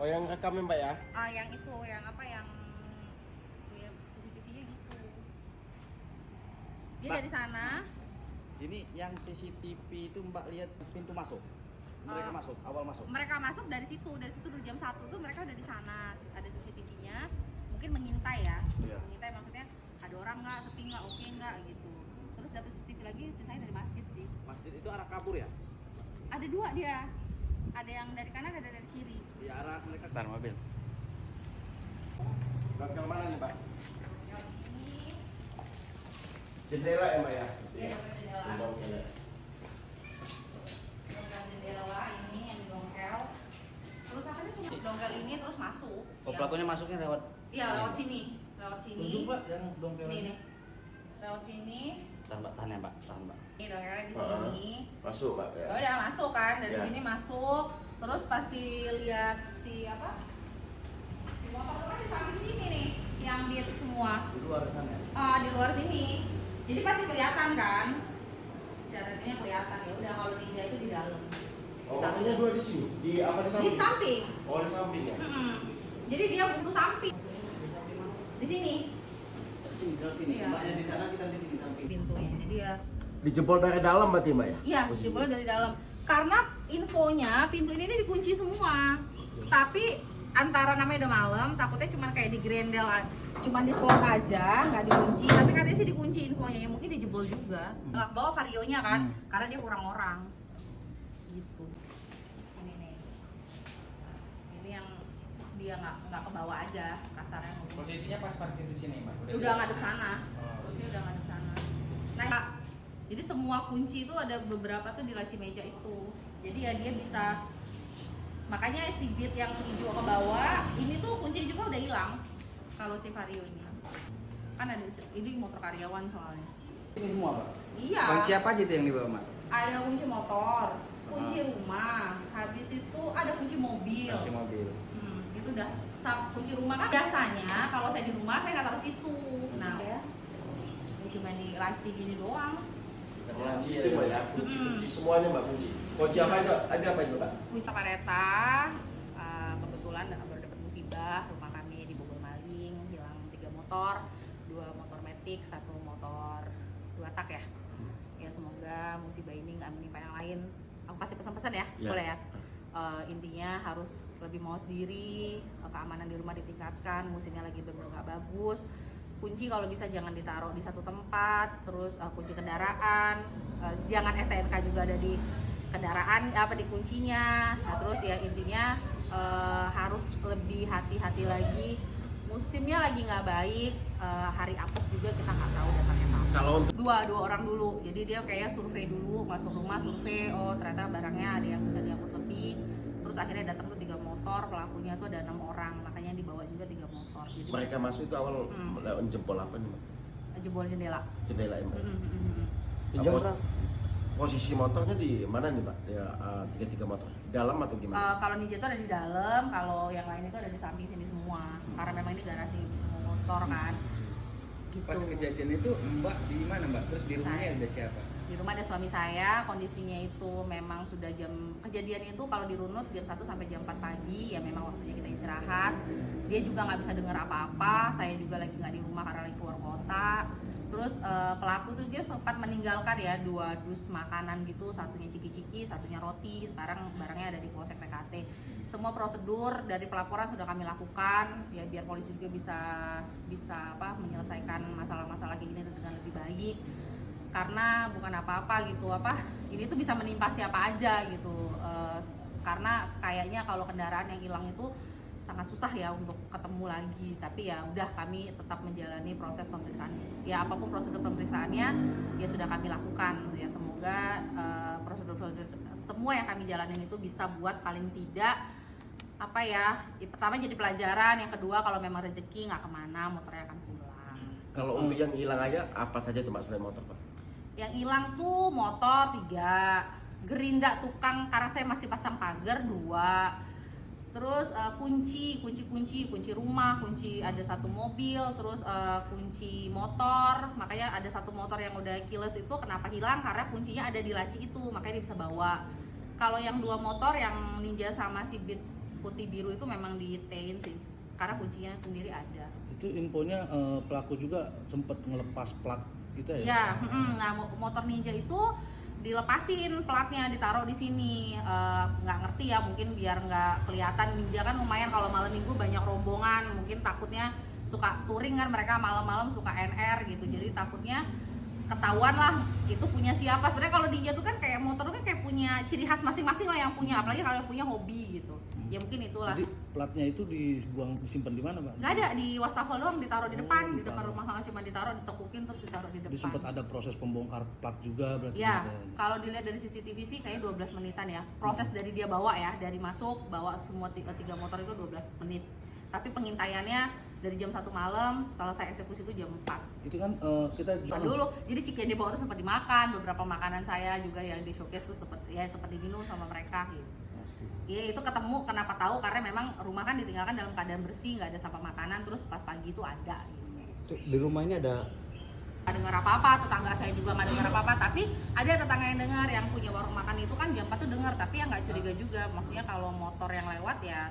Oh, yang rekamnya Mbak ya? Yang itu, yang apa yang ya, CCTV-nya itu. Dia Mbak, dari sana. Ini yang CCTV itu Mbak lihat pintu masuk. Mereka masuk, awal masuk. Mereka masuk dari situ dulu jam 1 tuh mereka udah di sana. Ada CCTV-nya. Mungkin mengintai ya. Iya. Mengintai maksudnya ada orang nggak, sepi nggak, oke nggak gitu. Terus dapet CCTV lagi sisanya dari masjid sih. Masjid itu arah kabur ya? Ada dua dia. Ada yang dari kanan, ada dari kiri. Di arah mereka tar mobil. Bengkel mana nih Mbak? Ini Jendela ya Mbak ya? Iya, jendela. Bengkel. Jendela ini yang didongkel. Terus akhirnya cuma dongkel ini terus masuk. Oh, pelakunya masuknya lewat? Iya, lewat sini. Lewat sini. Tunjuk Pak yang dongkel. Ini. Lewat sini. Tahan Mbak, tahan ya Mbak, tahan Mbak. Ini dongkelnya di sini. Masuk Mbak ya? Ya udah masuk kan, dari Ya. sini masuk. Terus pasti lihat si apa? Si motor itu kan di samping sini nih, yang dia itu semua. Di luar kan ya? Di luar sini. Jadi pasti kelihatan kan? Syaratnya kelihatan ya. Udah kalau ninja itu di dalam. Oh, makanya dua di sini? Di apa di Di samping? samping. Oh, di samping ya? Jadi dia butuh samping. Di sini Sini, ke sini. Iya. Mbaknya di sana, kita di sini samping. pintunya. Jadi ya, Dijebol dari dalam berarti Mbak ya? iya, Posisi. jebol dari dalam. Karena infonya pintu ini dikunci semua. Tapi antara namanya udah malam, takutnya cuma kayak di grendel, cuma di slot aja, nggak dikunci. Tapi katanya sih dikunci infonya, ya mungkin dijebol juga. Nggak bawa varionya kan, karena dia kurang orang. Gitu. Ini nih. Ini yang dia nggak ke bawah aja, kasarnya mungkin. Posisinya pas parkir di sini, Mbak. Udah ngadep sana. Oh. Posisinya udah ngadep sana. Nah, jadi semua kunci itu ada beberapa tuh di laci meja itu. Jadi ya dia bisa, makanya si bit yang hijau ke bawah ini tuh kunci juga udah hilang kalau si Vario ini. Kan ada ini motor karyawan soalnya. Ini semua Pak? Iya. Kunci apa aja tuh yang dibawa Mbak? Ada kunci motor, kunci rumah, habis itu ada kunci mobil. Kunci mobil. Itu udah kunci rumah kan biasanya kalau saya di rumah saya nggak taruh situ. Nah ya, cuma di laci gini doang. Kunci itu Mbak ya? Kunci semuanya Mbak, kunci. Kunci apa aja? Ada apa itu Mbak? Kunci kereta, kebetulan baru dapat musibah, rumah kami di Bogor maling, hilang 3 motor, 2 motor matic, 1 motor 2 tak ya. Ya semoga musibah ini nggak menimpa yang lain. Aku kasih pesan-pesan ya, Ya. boleh ya. Intinya harus lebih mawas diri, keamanan di rumah ditingkatkan, musimnya lagi bener nggak bagus. Kunci kalau bisa jangan ditaruh di satu tempat, terus kunci kendaraan, jangan STNK juga ada di kendaraan apa di kuncinya. Nah, terus ya intinya harus lebih hati-hati lagi. Musimnya lagi nggak baik, hari apes juga kita nggak tahu datangnya kapan. Kalau untuk Dua orang dulu, jadi dia kayak survei dulu, masuk rumah survei, oh ternyata barangnya ada yang bisa diangkut lebih. Terus akhirnya datang tuh 3 motor, pelakunya tuh ada 6 orang, makanya dibawa juga 3 motor. Jadi mereka masuk itu awal jempol apa nih Mbak? jebol jendela. Jendela ya Mbak? Jam Apa- berapa? Posisi motornya di mana nih Mbak? Ya, tiga motor. Di dalam atau gimana? Kalau Ninja itu ada di dalam, kalau yang lain itu ada di samping sini semua. Karena memang ini garasi motor kan. Gitu. Pas kejadian itu Mbak di mana Mbak? Terus di rumahnya Saya. ada siapa? Di rumah ada suami saya, kondisinya itu memang sudah jam kejadian itu kalau dirunut jam 1 sampai jam 4 pagi, ya memang waktunya kita istirahat. Dia juga nggak bisa dengar apa-apa, saya juga lagi nggak di rumah karena lagi keluar kota. Terus pelaku tuh dia sempat meninggalkan ya 2 dus makanan gitu, satunya ciki-ciki, satunya roti. Sekarang barangnya ada di Polsek TKT. Semua prosedur dari pelaporan sudah kami lakukan ya biar polisi juga bisa menyelesaikan masalah-masalah kayak gini dengan lebih baik. Karena bukan apa-apa gitu, ini tuh bisa menimpa siapa aja gitu. Karena kayaknya kalau kendaraan yang hilang itu sangat susah ya untuk ketemu lagi, tapi ya udah kami tetap menjalani proses pemeriksaan ya, apapun prosedur pemeriksaannya ya sudah kami lakukan ya. Semoga prosedur semua yang kami jalanin itu bisa buat paling tidak pertama jadi pelajaran, yang kedua kalau memang rezeki nggak kemana motornya akan pulang. Kalau untuk yang hilang aja apa saja tuh Mbak selain motor Pak? Yang hilang tuh motor 3, gerinda tukang karena saya masih pasang pagar 2. Terus kunci rumah, kunci ada 1 mobil, terus kunci motor. Makanya ada 1 motor yang udah keyless itu kenapa hilang, karena kuncinya ada di laci itu, makanya dia bisa bawa. Kalau yang 2 motor yang Ninja sama si Beat putih biru itu memang ditain sih, karena kuncinya sendiri ada. Itu infonya pelaku juga sempat ngelepas plat gitu ya? Iya, nah motor Ninja itu dilepasin platnya, ditaruh di sini. Nggak ngerti ya, mungkin biar nggak kelihatan. Ninja kan lumayan kalau malam minggu banyak rombongan, mungkin takutnya suka touring kan, mereka malam-malam suka NR gitu, jadi takutnya ketahuan lah itu punya siapa. Sebenarnya kalau Ninja tuh kan kayak motor kan kayak punya ciri khas masing-masing lah yang punya, apalagi kalau yang punya hobi gitu. Ya mungkin itulah. Jadi platnya itu disimpan di mana, Mbak? Nggak ada, di wastafel doang, ditaruh di depan, di depan ditaruh. rumah, cuma ditaruh, ditekukin terus ditaruh di Jadi depan. sempat ada proses pembongkar plat juga berarti? Ya, gitu. kalau dilihat dari CCTV sih kayaknya 12 menitan ya. Proses dari dia bawa ya, dari masuk, bawa semua tiga motor itu 12 menit. Tapi pengintaiannya dari jam 1 malam, selesai eksekusi itu jam 4. Itu kan kita Bukan dulu, jadi chicken yang dibawa itu sempat dimakan, beberapa makanan saya juga yang di showcase tuh sempat diminum sama mereka gitu. Iya, itu ketemu, kenapa tahu, karena memang rumah kan ditinggalkan dalam keadaan bersih, nggak ada sampah makanan, terus pas pagi itu ada gitu. Di rumah ini ada Nggak dengar apa-apa, tetangga saya juga nggak dengar apa-apa, tapi ada tetangga yang dengar, yang punya warung makan itu kan jam 4 tuh dengar, tapi yang nggak curiga juga. Maksudnya kalau motor yang lewat ya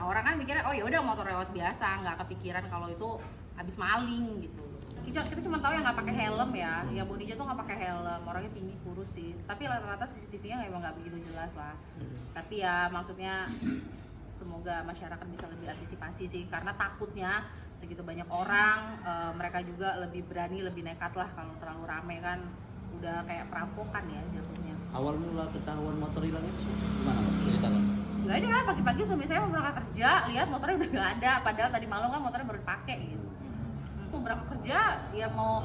orang kan mikirnya oh ya udah motor lewat biasa, nggak kepikiran kalau itu habis maling gitu. Kita cuma tahu yang nggak pakai helm ya, yang bodinya tuh nggak pakai helm, orangnya tinggi kurus sih, tapi rata-rata CCTV-nya emang nggak begitu jelas lah. Tapi ya maksudnya semoga masyarakat bisa lebih antisipasi sih, karena takutnya segitu banyak orang, mereka juga lebih berani, lebih nekat lah kalau terlalu rame kan, udah kayak perampokan ya jatuhnya. awal mula ketahuan motor hilang itu gimana Mbak? Ceritakan. Gak ada, pagi-pagi suami saya mau berangkat kerja, lihat motornya udah gak ada, padahal tadi malam kan motornya baru dipakai gitu. Mau berangkat kerja, ya mau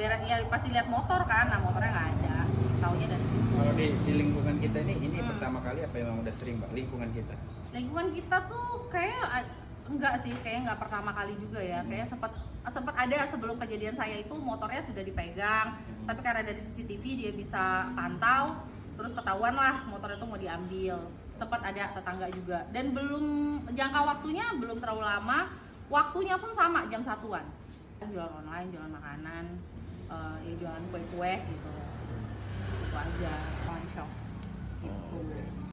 ya pasti lihat motor kan, nah motornya nggak ada, taunya dari situ. Kalau di lingkungan kita ini pertama kali apa memang udah sering, Mbak, lingkungan kita? Lingkungan kita tuh kayak enggak sih, kayak nggak pertama kali juga ya, kayak sempat ada sebelum kejadian saya itu motornya sudah dipegang, tapi karena dari CCTV dia bisa pantau, terus ketahuan lah motor itu mau diambil. Sempat ada tetangga juga, dan belum jangka waktunya belum terlalu lama, waktunya pun sama jam 1-an. Jualan online, jualan makanan, ya jualan kue-kue gitu, itu aja, online shop gitu.